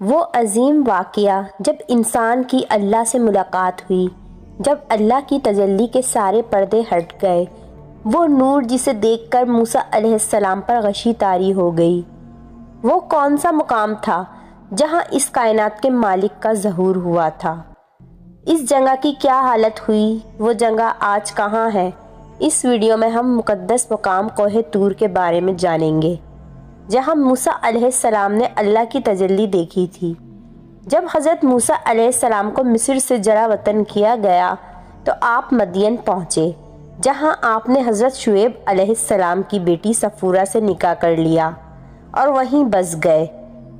وہ عظیم واقعہ جب انسان کی اللہ سے ملاقات ہوئی، جب اللہ کی تجلی کے سارے پردے ہٹ گئے، وہ نور جسے دیکھ کر موسیٰ علیہ السلام پر غشی طاری ہو گئی۔ وہ کون سا مقام تھا جہاں اس کائنات کے مالک کا ظہور ہوا تھا؟ اس جگہ کی کیا حالت ہوئی؟ وہ جگہ آج کہاں ہے؟ اس ویڈیو میں ہم مقدس مقام کوہ طور کے بارے میں جانیں گے، جہاں موسیٰ علیہ السلام نے اللہ کی تجلی دیکھی تھی۔ جب حضرت موسیٰ علیہ السلام کو مصر سے جلا وطن کیا گیا تو آپ مدین پہنچے، جہاں آپ نے حضرت شعیب علیہ السلام کی بیٹی صفورہ سے نکاح کر لیا اور وہیں بس گئے۔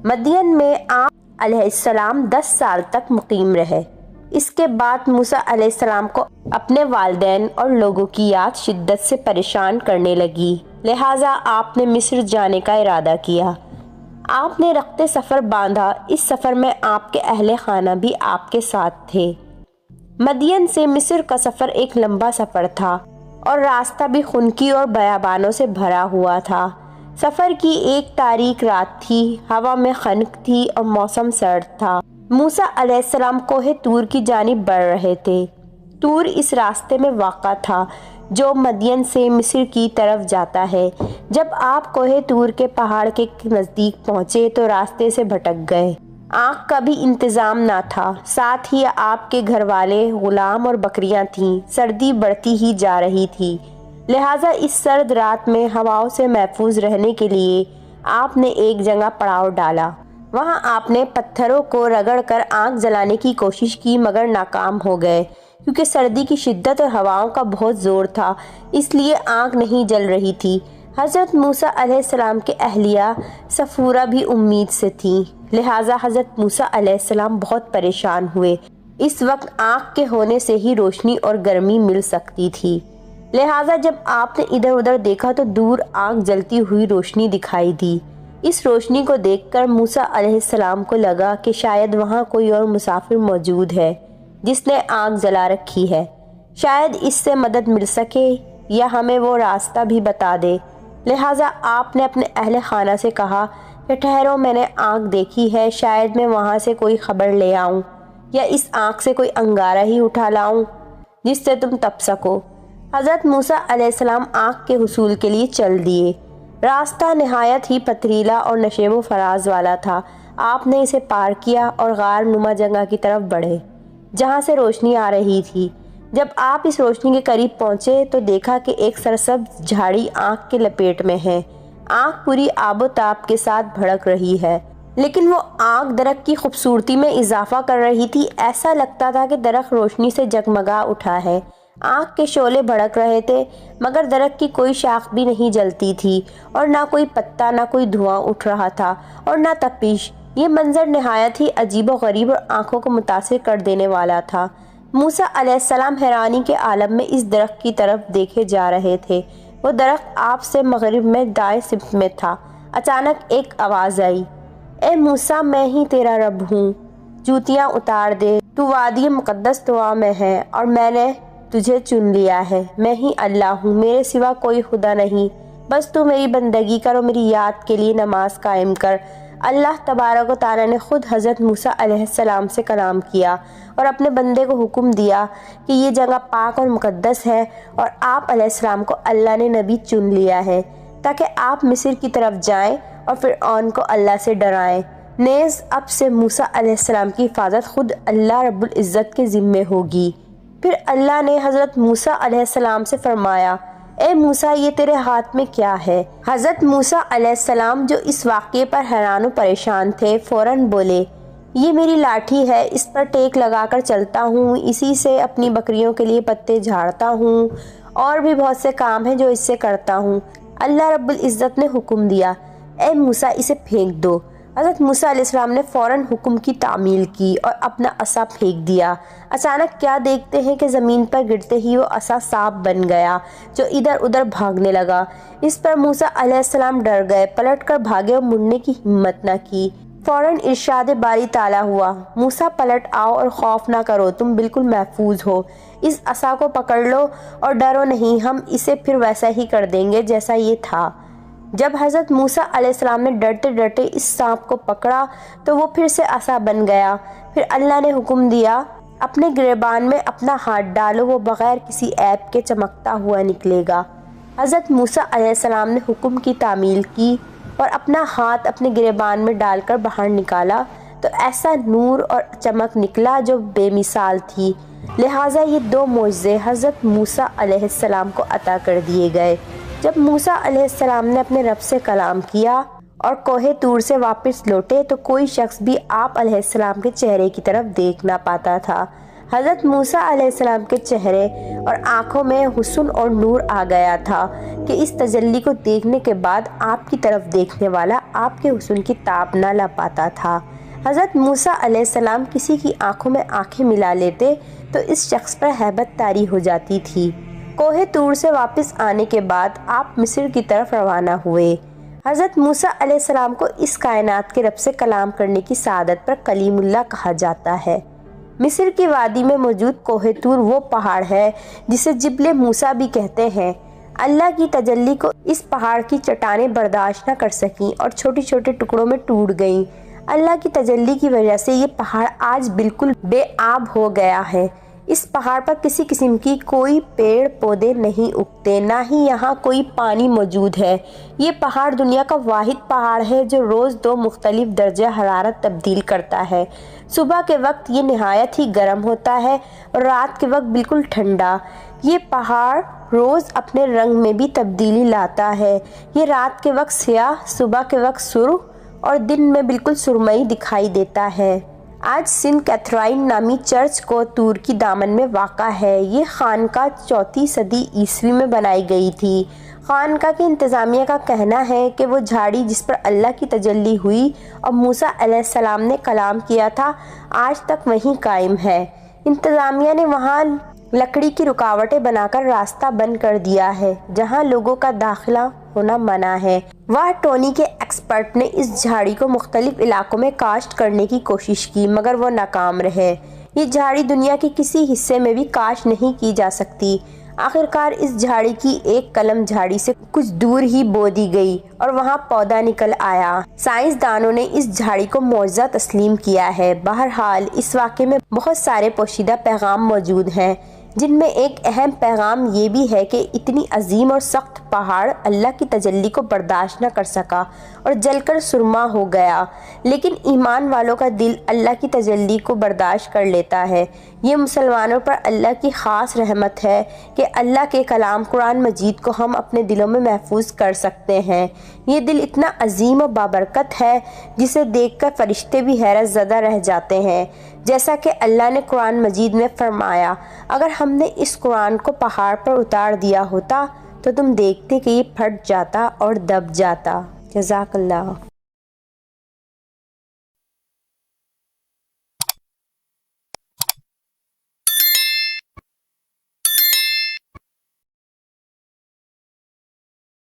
مدین میں آپ علیہ السلام 10 سال تک مقیم رہے۔ اس کے بعد موسیٰ علیہ السلام کو اپنے والدین اور لوگوں کی یاد شدت سے پریشان کرنے لگی، لہٰذا آپ نے مصر جانے کا ارادہ کیا۔ آپ نے رخت سفر باندھا۔ اس سفر میں آپ کے اہل خانہ بھی آپ کے ساتھ تھے۔ مدین سے مصر کا سفر ایک لمبا سفر تھا اور راستہ بھی خنکی اور بیابانوں سے بھرا ہوا تھا۔ سفر کی ایک تاریک رات تھی، ہوا میں خنک تھی اور موسم سرد تھا۔ موسیٰ علیہ السلام کوہ طور کی جانب بڑھ رہے تھے۔ طور اس راستے میں واقع تھا جو مدین سے مصر کی طرف جاتا ہے۔ جب آپ کوہ طور کے پہاڑ کے نزدیک پہنچے تو راستے سے بھٹک گئے۔ آنکھ کا بھی انتظام نہ تھا، ساتھ ہی آپ کے گھر والے، غلام اور بکریاں تھیں۔ سردی بڑھتی ہی جا رہی تھی، لہٰذا اس سرد رات میں ہواؤں سے محفوظ رہنے کے لیے آپ نے ایک جگہ پڑاؤ ڈالا۔ وہاں آپ نے پتھروں کو رگڑ کر آگ جلانے کی کوشش کی، مگر ناکام ہو گئے، کیونکہ سردی کی شدت اور ہواؤں کا بہت زور تھا، اس لیے آگ نہیں جل رہی تھی۔ حضرت موسیٰ علیہ السلام کے اہلیہ صفورہ بھی امید سے تھیں، لہٰذا حضرت موسیٰ علیہ السلام بہت پریشان ہوئے۔ اس وقت آگ کے ہونے سے ہی روشنی اور گرمی مل سکتی تھی، لہٰذا جب آپ نے ادھر ادھر دیکھا تو دور آگ جلتی ہوئی روشنی دکھائی دی۔ اس روشنی کو دیکھ کر موسیٰ علیہ السلام کو لگا کہ شاید وہاں کوئی اور مسافر موجود ہے جس نے آگ جلا رکھی ہے، شاید اس سے مدد مل سکے یا ہمیں وہ راستہ بھی بتا دے۔ لہٰذا آپ نے اپنے اہل خانہ سے کہا کہ ٹھہرو، میں نے آگ دیکھی ہے، شاید میں وہاں سے کوئی خبر لے آؤں یا اس آگ سے کوئی انگارہ ہی اٹھا لاؤں جس سے تم تپ سکو۔ حضرت موسیٰ علیہ السلام آگ کے حصول کے لیے چل دیے۔ راستہ نہایت ہی پتھریلا اور نشیب و فراز والا تھا۔ آپ نے اسے پار کیا اور غار نما جگہ کی طرف بڑھے جہاں سے روشنی آ رہی تھی۔ جب آپ اس روشنی کے قریب پہنچے تو دیکھا کہ ایک سرسبز جھاڑی آگ کے لپیٹ میں ہے۔ آگ پوری آب و تاب کے ساتھ بھڑک رہی ہے، لیکن وہ آگ درخت کی خوبصورتی میں اضافہ کر رہی تھی۔ ایسا لگتا تھا کہ درخت روشنی سے جگمگا اٹھا ہے۔ آگ کے شعلے بھڑک رہے تھے، مگر درخت کی کوئی شاخ بھی نہیں جلتی تھی اور نہ کوئی پتا، نہ کوئی دھواں اٹھ رہا تھا اور نہ تپش۔ یہ منظر نہایت ہی عجیب و غریب اور آنکھوں کو متاثر کر دینے والا تھا۔ موسیٰ علیہ السلام حیرانی کے عالم میں اس درخت کی طرف دیکھے جا رہے تھے۔ وہ درخت آپ سے مغرب میں دائیں سمت میں تھا۔ اچانک ایک آواز آئی، اے موسیٰ، میں ہی تیرا رب ہوں، جوتیاں اتار دے، تو وادی مقدس طویٰ میں ہے اور میں نے تجھے چن لیا ہے۔ میں ہی اللہ ہوں، میرے سوا کوئی خدا نہیں، بس تو میری بندگی کر اور میری یاد کے لیے نماز قائم کر۔ اللہ تبارک و تعالیٰ نے خود حضرت موسیٰ علیہ السلام سے کلام کیا اور اپنے بندے کو حکم دیا کہ یہ جگہ پاک اور مقدس ہے، اور آپ علیہ السلام کو اللہ نے نبی چن لیا ہے تاکہ آپ مصر کی طرف جائیں اور فرعون کو اللہ سے ڈرائیں۔ نیز اب سے موسیٰ علیہ السلام کی حفاظت خود اللہ رب العزت کے ذمے ہوگی۔ پھر اللہ نے حضرت موسیٰ علیہ السلام سے فرمایا، اے موسیٰ، یہ تیرے ہاتھ میں کیا ہے؟ حضرت موسیٰ علیہ السلام جو اس واقعے پر حیران و پریشان تھے، فوراً بولے، یہ میری لاٹھی ہے، اس پر ٹیک لگا کر چلتا ہوں، اسی سے اپنی بکریوں کے لیے پتے جھاڑتا ہوں، اور بھی بہت سے کام ہیں جو اس سے کرتا ہوں۔ اللہ رب العزت نے حکم دیا، اے موسیٰ، اسے پھینک دو۔ حضرت موسیٰ علیہ السلام نے فوراً حکم کی تعمیل کی اور اپنا عصا پھینک دیا۔ اچانک کیا دیکھتے ہیں کہ زمین پر گرتے ہی وہ عصا سانپ بن گیا جو ادھر ادھر بھاگنے لگا۔ اس پر موسیٰ علیہ السلام ڈر گئے، پلٹ کر بھاگے اور مڑنے کی ہمت نہ کی۔ فوراً ارشاد باری تعالیٰ ہوا، موسیٰ پلٹ آؤ اور خوف نہ کرو، تم بالکل محفوظ ہو، اس عصا کو پکڑ لو اور ڈرو نہیں، ہم اسے پھر ویسا ہی کر دیں گے جیسا یہ تھا۔ جب حضرت موسیٰ علیہ السلام نے ڈرتے ڈرتے اس سانپ کو پکڑا تو وہ پھر سے عصا بن گیا۔ پھر اللہ نے حکم دیا، اپنے گریبان میں اپنا ہاتھ ڈالو، وہ بغیر کسی عیب کے چمکتا ہوا نکلے گا۔ حضرت موسیٰ علیہ السلام نے حکم کی تعمیل کی اور اپنا ہاتھ اپنے گریبان میں ڈال کر باہر نکالا تو ایسا نور اور چمک نکلا جو بے مثال تھی۔ لہٰذا یہ دو معجزے حضرت موسیٰ علیہ السلام کو عطا کر دیے گئے۔ جب موسیٰ علیہ السلام نے اپنے رب سے کلام کیا اور کوہ طور سے واپس لوٹے تو کوئی شخص بھی آپ علیہ السلام کے چہرے کی طرف دیکھ نہ پاتا تھا۔ حضرت موسیٰ علیہ السلام کے چہرے اور آنکھوں میں حسن اور نور آ گیا تھا کہ اس تجلی کو دیکھنے کے بعد آپ کی طرف دیکھنے والا آپ کے حسن کی تاب نہ لا پاتا تھا۔ حضرت موسیٰ علیہ السلام کسی کی آنکھوں میں آنکھیں ملا لیتے تو اس شخص پر ہیبت طاری ہو جاتی تھی۔ کوہ طور سے واپس آنے کے بعد آپ مصر کی طرف روانہ ہوئے۔ حضرت موسیٰ علیہ السلام کو اس کائنات کے رب سے کلام کرنے کی سعادت پر کلیم اللہ کہا جاتا ہے۔ مصر کی وادی میں موجود کوہ طور وہ پہاڑ ہے جسے جبل موسیٰ بھی کہتے ہیں۔ اللہ کی تجلی کو اس پہاڑ کی چٹانیں برداشت نہ کر سکیں اور چھوٹے چھوٹے ٹکڑوں میں ٹوٹ گئیں۔ اللہ کی تجلی کی وجہ سے یہ پہاڑ آج بالکل بے آب ہو گیا ہے۔ اس پہاڑ پر کسی قسم کی کوئی پیڑ پودے نہیں اگتے، نہ ہی یہاں کوئی پانی موجود ہے۔ یہ پہاڑ دنیا کا واحد پہاڑ ہے جو روز دو مختلف درجہ حرارت تبدیل کرتا ہے۔ صبح کے وقت یہ نہایت ہی گرم ہوتا ہے اور رات کے وقت بالکل ٹھنڈا۔ یہ پہاڑ روز اپنے رنگ میں بھی تبدیلی لاتا ہے۔ یہ رات کے وقت سیاہ، صبح کے وقت سرخ اور دن میں بالکل سرمئی دکھائی دیتا ہے۔ آج سینٹ کیتھرائن نامی چرچ کو طور کی دامن میں واقع ہے۔ یہ خانقاہ 4 صدی عیسوی میں بنائی گئی تھی۔ خانقاہ کے انتظامیہ کا کہنا ہے کہ وہ جھاڑی جس پر اللہ کی تجلی ہوئی اور موسیٰ علیہ السلام نے کلام کیا تھا آج تک وہیں قائم ہے۔ انتظامیہ نے وہاں لکڑی کی رکاوٹیں بنا کر راستہ بند کر دیا ہے جہاں لوگوں کا داخلہ ہونا منع ہے۔ وہ ٹونی کے ایکسپرٹ نے اس جھاڑی کو مختلف علاقوں میں کاشت کرنے کی کوشش کی مگر وہ ناکام رہے۔ یہ جھاڑی دنیا کے کسی حصے میں بھی کاشت نہیں کی جا سکتی۔ آخرکار اس جھاڑی کی ایک کلم جھاڑی سے کچھ دور ہی بو دی گئی اور وہاں پودا نکل آیا۔ سائنسدانوں نے اس جھاڑی کو معجزہ تسلیم کیا ہے۔ بہرحال اس واقعے میں بہت سارے پوشیدہ پیغام موجود ہیں جن میں ایک اہم پیغام یہ بھی ہے کہ اتنی عظیم اور سخت پہاڑ اللہ کی تجلی کو برداشت نہ کر سکا اور جل کر سرما ہو گیا، لیکن ایمان والوں کا دل اللہ کی تجلی کو برداشت کر لیتا ہے۔ یہ مسلمانوں پر اللہ کی خاص رحمت ہے کہ اللہ کے کلام قرآن مجید کو ہم اپنے دلوں میں محفوظ کر سکتے ہیں۔ یہ دل اتنا عظیم و بابرکت ہے جسے دیکھ کر فرشتے بھی حیرت زدہ رہ جاتے ہیں، جیسا کہ اللہ نے قرآن مجید میں فرمایا، اگر ہم نے اس قرآن کو پہاڑ پر اتار دیا ہوتا تو تم دیکھتے کہ یہ پھٹ جاتا اور دب جاتا۔ جزاک اللہ۔